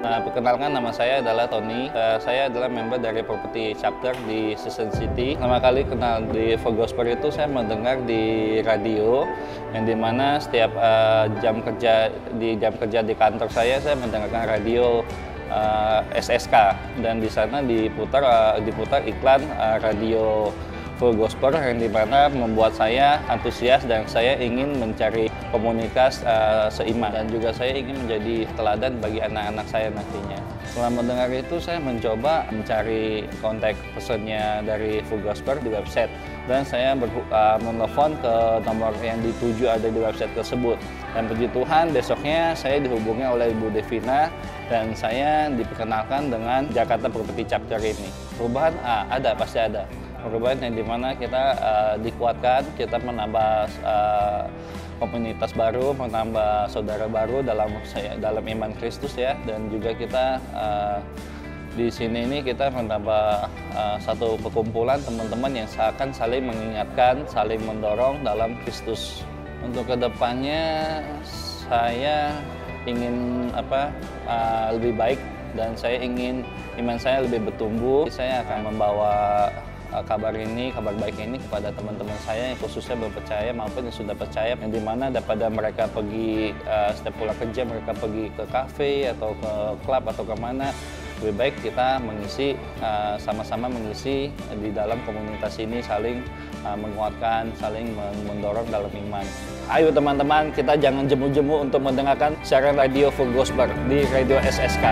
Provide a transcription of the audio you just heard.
Nah, perkenalkan nama saya adalah Tony. Saya adalah member dari Property Chapter di Season City. Pertama kali kenal di Full Gospel itu saya mendengar di radio, yang dimana setiap jam kerja di kantor saya mendengarkan radio SSK, dan di sana diputar iklan radio Full Gospel, yang dimana membuat saya antusias dan saya ingin mencari komunitas seiman, dan juga saya ingin menjadi teladan bagi anak-anak saya nantinya. Setelah mendengar itu, saya mencoba mencari kontak personnya dari Full Gospel di website, dan saya menelpon ke nomor yang dituju ada di website tersebut. Dan puji Tuhan, besoknya saya dihubungi oleh Ibu Devina dan saya diperkenalkan dengan Jakarta Property Chapter ini. Perubahan pasti ada. Perubahan yang dimana kita dikuatkan, kita menambah komunitas baru, menambah saudara baru dalam iman Kristus ya, dan juga kita di sini ini kita menambah satu perkumpulan teman-teman yang akan saling mengingatkan, saling mendorong dalam Kristus. Untuk kedepannya saya ingin lebih baik, dan saya ingin iman saya lebih bertumbuh. Saya akan membawa kabar baik ini kepada teman-teman saya yang khususnya belum percaya maupun yang sudah percaya, yang dimana daripada mereka pergi setiap pulang kerja mereka pergi ke kafe atau ke klub atau kemana, lebih baik kita sama-sama mengisi di dalam komunitas ini, saling menguatkan, saling mendorong dalam iman. Ayo teman-teman, kita jangan jemu-jemu untuk mendengarkan siaran radio Full Gospel di Radio SSK.